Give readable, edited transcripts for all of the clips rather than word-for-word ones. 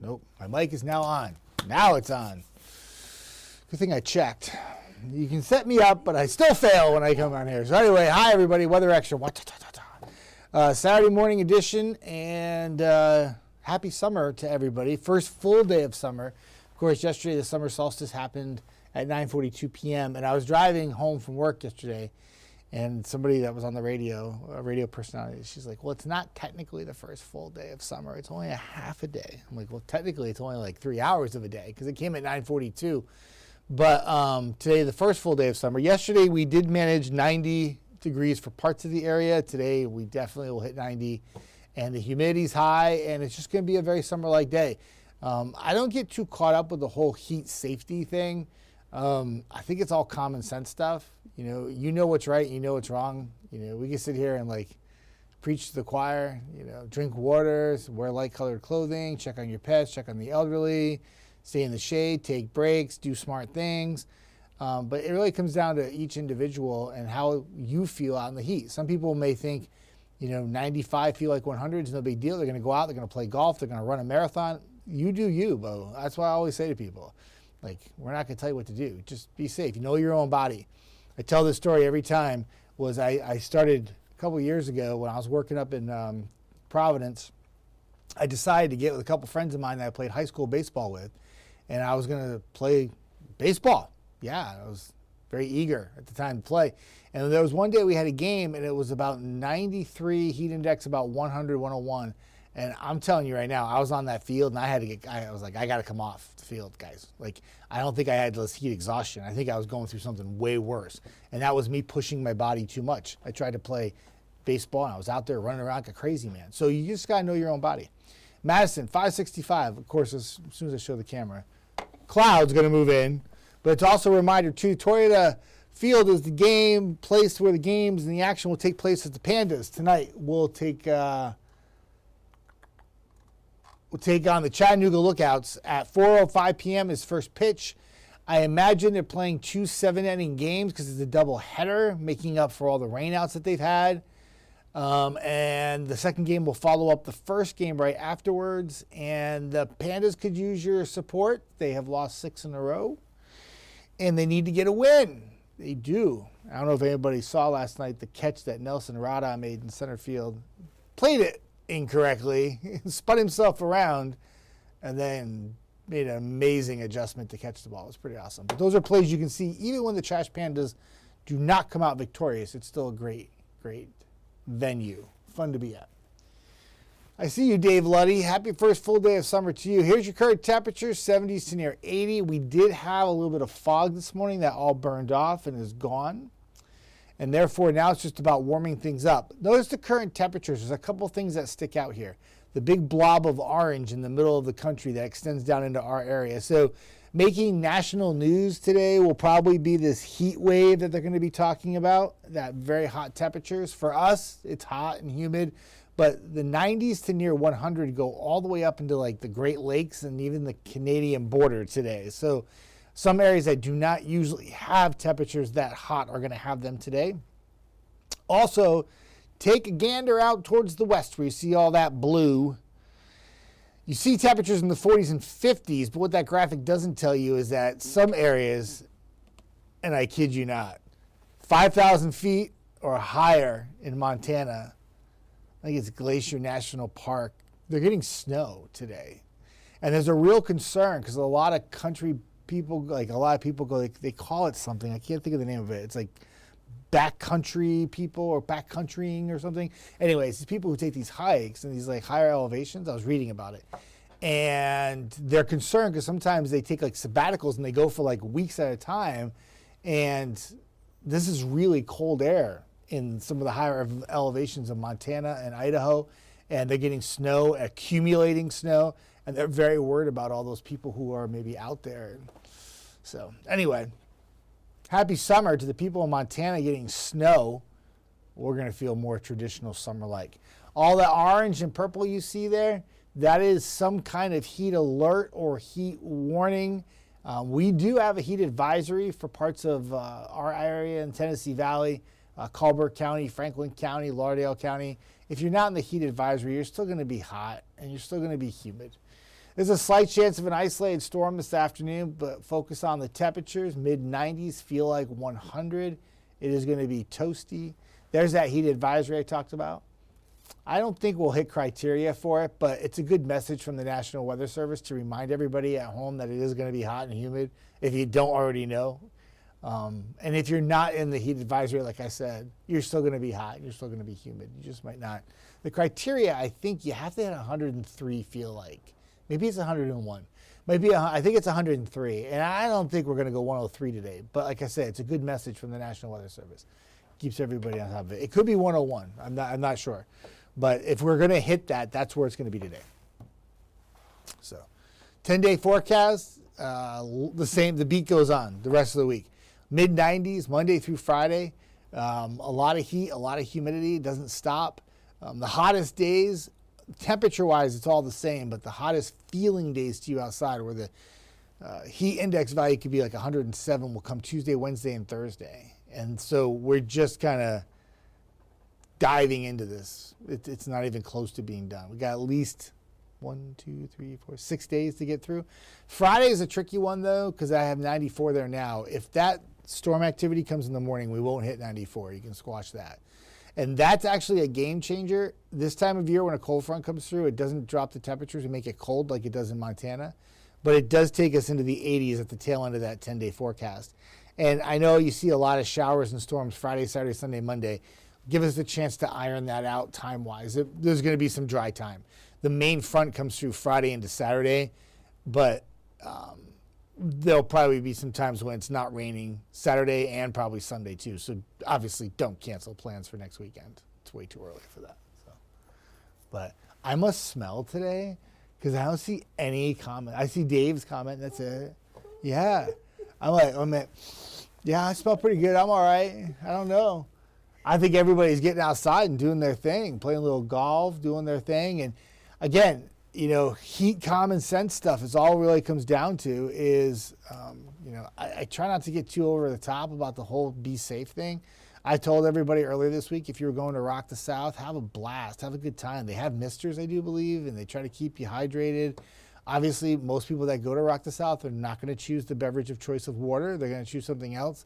Nope. My mic is now on. Now it's on. Good thing I checked. You can set me up, but I still fail when I come on here. So anyway, hi everybody. Weather Extra. Saturday morning edition, and happy summer to everybody. First full day of summer. Of course, yesterday the summer solstice happened at 9:42 p.m. and I was driving home from work yesterday, and somebody that was on the radio, a radio personality, she's like, well, it's not technically the first full day of summer. It's only a half a day. I'm like, well, technically it's only like 3 hours of a day because it came at 9:42. But today, the first full day of summer. Yesterday, we did manage 90 degrees for parts of the area. Today, we definitely will hit 90. And the humidity's high, and it's just going to be a very summer-like day. I don't get too caught up with the whole heat safety thing. I think it's all common sense stuff. You know what's right, you know what's wrong. We can sit here and preach to the choir. Drink water, wear light-colored clothing, check on your pets, check on the elderly, stay in the shade, take breaks, do smart things. But it really comes down to each individual and how you feel out in the heat. Some people may think, 95 feel like 100 is no big deal. They're going to go out, they're going to play golf, they're going to run a marathon. You do you, Bo. That's why I always say to people, we're not going to tell you what to do. Just be safe. Know your own body. I tell this story every time. I started a couple years ago when I was working up in Providence. I decided to get with a couple friends of mine that I played high school baseball with, and I was going to play baseball. Yeah, I was very eager at the time to play. And there was one day we had a game, and it was about 93, heat index about 100, 101. And I'm telling you right now, I was on that field, and I was like, I got to come off the field, guys. I don't think I had this heat exhaustion. I think I was going through something way worse. And that was me pushing my body too much. I tried to play baseball, and I was out there running around like a crazy man. So you just got to know your own body. Madison, 565, of course, as soon as I show the camera. Cloud's going to move in. But it's also a reminder, too, Toyota Field is the place where the games and the action will take place at the Pandas. Tonight, we'll take on the Chattanooga Lookouts at 4:05 p.m. is first pitch. I imagine they're playing 2 7-inning games because it's a doubleheader, making up for all the rainouts that they've had. And the second game will follow up the first game right afterwards. And the Pandas could use your support. They have lost 6 in a row, and they need to get a win. They do. I don't know if anybody saw last night the catch that Nelson Rada made in center field. Played it incorrectly, spun himself around, and then made an amazing adjustment to catch the ball. It was pretty awesome. But those are plays you can see. Even when the Trash Pandas do not come out victorious, it's still a great, great venue. Fun to be at. I see you, Dave Luddy. Happy first full day of summer to you. Here's your current temperatures, 70s to near 80. We did have a little bit of fog this morning that all burned off and is gone. And therefore, now it's just about warming things up. Notice the current temperatures. There's a couple things that stick out here. The big blob of orange in the middle of the country that extends down into our area. So making national news today will probably be this heat wave that they're going to be talking about, that very hot temperatures. For us, it's hot and humid. But the 90s to near 100 go all the way up into the Great Lakes and even the Canadian border today. So some areas that do not usually have temperatures that hot are going to have them today. Also, take a gander out towards the west where you see all that blue. You see temperatures in the 40s and 50s, but what that graphic doesn't tell you is that some areas, and I kid you not, 5,000 feet or higher in Montana, I think it's Glacier National Park, they're getting snow today. And there's a real concern because a lot of country people, they call it something. I can't think of the name of it. It's backcountry people or backcountrying or something. Anyways, these people who take these hikes and these higher elevations, I was reading about it. And they're concerned because sometimes they take sabbaticals and they go for weeks at a time. And this is really cold air in some of the higher elevations of Montana and Idaho, and they're getting snow, accumulating snow, and they're very worried about all those people who are maybe out there. So anyway, happy summer to the people in Montana getting snow. We're going to feel more traditional summer-like. All the orange and purple you see there, that is some kind of heat alert or heat warning. We do have a heat advisory for parts of our area in Tennessee Valley. Colbert County, Franklin County, Lauderdale County. If you're not in the heat advisory, you're still going to be hot and you're still going to be humid. There's a slight chance of an isolated storm this afternoon, but focus on the temperatures. Mid-90s, feel like 100. It is going to be toasty. There's that heat advisory I talked about. I don't think we'll hit criteria for it, but it's a good message from the National Weather Service to remind everybody at home that it is going to be hot and humid if you don't already know. And if you're not in the heat advisory, like I said, you're still going to be hot. You're still going to be humid. You just might not. The criteria, I think you have to hit 103, feel like. Maybe it's 101. I think it's 103. And I don't think we're going to go 103 today. But like I said, it's a good message from the National Weather Service. Keeps everybody on top of it. It could be 101. I'm not sure. But if we're going to hit that, that's where it's going to be today. So 10-day forecast, the same. The beat goes on the rest of the week. Mid-90s, Monday through Friday. A lot of heat, a lot of humidity. It doesn't stop. The hottest days, temperature-wise, it's all the same, but the hottest feeling days to you outside where the heat index value could be like 107 will come Tuesday, Wednesday, and Thursday. And so we're just kind of diving into this. It's not even close to being done. We got at least 6 days to get through. Friday is a tricky one, though, because I have 94 there now. If that storm activity comes in the morning, we won't hit 94. You can squash that. And that's actually a game changer. This time of year when a cold front comes through, it doesn't drop the temperatures and make it cold like it does in Montana. But it does take us into the 80s at the tail end of that 10-day forecast. And I know you see a lot of showers and storms Friday, Saturday, Sunday, Monday. Give us a chance to iron that out time-wise. There's going to be some dry time. The main front comes through Friday into Saturday, but there'll probably be some times when it's not raining Saturday and probably Sunday too. So obviously don't cancel plans for next weekend. It's way too early for that. So, but I must smell today because I don't see any comment. I see Dave's comment. That's it. Yeah. Yeah, I smell pretty good. I'm all right. I don't know. I think everybody's getting outside and doing their thing, playing a little golf, doing their thing. And again, heat common sense stuff is all it really comes down to is, I try not to get too over the top about the whole be safe thing. I told everybody earlier this week, if you were going to Rock the South, have a blast, have a good time. They have misters, I do believe, and they try to keep you hydrated. Obviously, most people that go to Rock the South are not going to choose the beverage of choice of water. They're going to choose something else.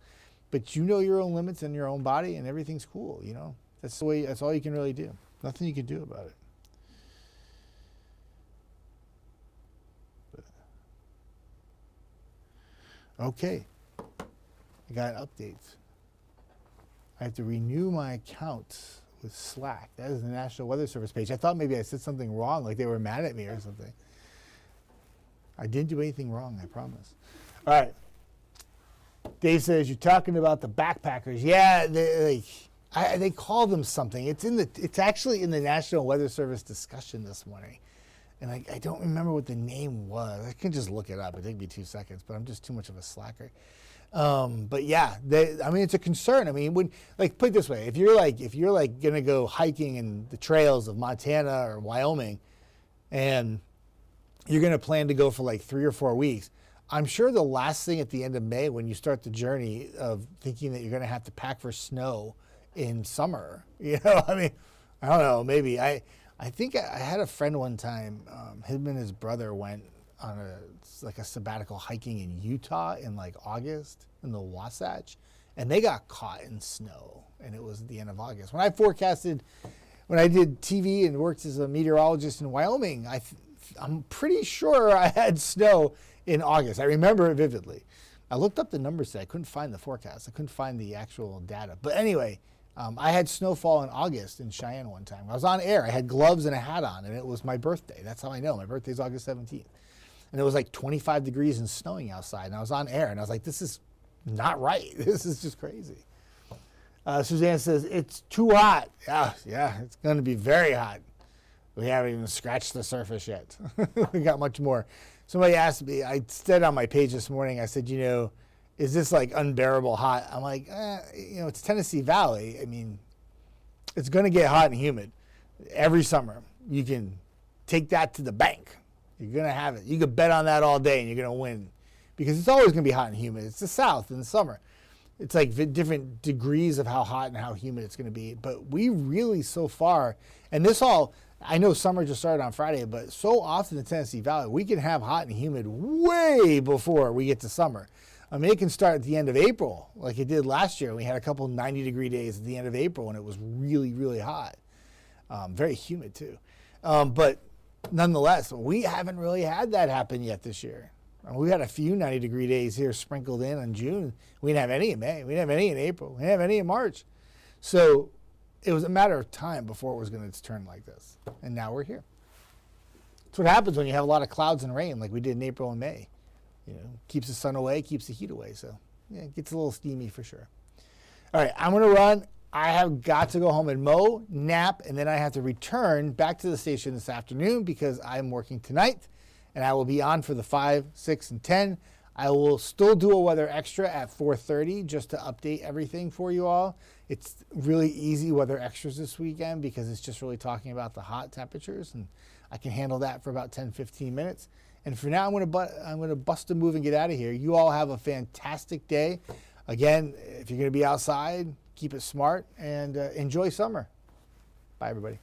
But you know your own limits and your own body, and everything's cool, That's the way. That's all you can really do. Nothing you can do about it. Okay, I got updates. I have to renew my account with Slack. That is the National Weather Service page. I thought maybe I said something wrong, like they were mad at me or something. I didn't do anything wrong, I promise. All right. Dave says, you're talking about the backpackers. Yeah, they call them something. It's actually in the National Weather Service discussion this morning. And I don't remember what the name was. I can just look it up. It'd take me 2 seconds, but I'm just too much of a slacker. But yeah, it's a concern. Put it this way: if you're gonna go hiking in the trails of Montana or Wyoming, and you're gonna plan to go for like 3 or 4 weeks, I'm sure the last thing at the end of May, when you start the journey of thinking that you're gonna have to pack for snow in summer, I don't know, maybe I think I had a friend one time, him and his brother went on a sabbatical hiking in Utah in like August in the Wasatch, and they got caught in snow, and it was at the end of August. When I did TV and worked as a meteorologist in Wyoming, I'm pretty sure I had snow in August. I remember it vividly. I looked up the numbers today. I couldn't find the forecast. I couldn't find the actual data. But anyway, I had snowfall in August in Cheyenne one time. I was on air. I had gloves and a hat on, and it was my birthday. That's how I know. My birthday's August 17th. And it was like 25 degrees and snowing outside. And I was on air, and I was like, this is not right. This is just crazy. Suzanne says, it's too hot. Yeah, it's going to be very hot. We haven't even scratched the surface yet. We got much more. Somebody asked me, I said on my page this morning, I said, is this like unbearable hot? I'm like, it's Tennessee Valley. It's going to get hot and humid every summer. You can take that to the bank. You're going to have it. You could bet on that all day and you're going to win because it's always going to be hot and humid. It's the South in the summer. It's like different degrees of how hot and how humid it's going to be. But we really so far, and this all, I know summer just started on Friday, but so often in the Tennessee Valley, we can have hot and humid way before we get to summer. I mean, it can start at the end of April, like it did last year. We had a couple 90-degree days at the end of April, and it was really, really hot. Very humid, too. But nonetheless, we haven't really had that happen yet this year. We had a few 90-degree days here sprinkled in June. We didn't have any in May. We didn't have any in April. We didn't have any in March. So it was a matter of time before it was going to turn like this. And now we're here. That's what happens when you have a lot of clouds and rain like we did in April and May. You know, keeps the sun away, keeps the heat away. So yeah, it gets a little steamy for sure. All right, I'm going to run. I have got to go home and mow, nap, and then I have to return back to the station this afternoon because I'm working tonight. And I will be on for the 5, 6, and 10. I will still do a weather extra at 4:30 just to update everything for you all. It's really easy weather extras this weekend because it's just really talking about the hot temperatures, and I can handle that for about 10, 15 minutes. And for now, I'm going to bust a move and get out of here. You all have a fantastic day. Again, if you're going to be outside, keep it smart and enjoy summer. Bye, everybody.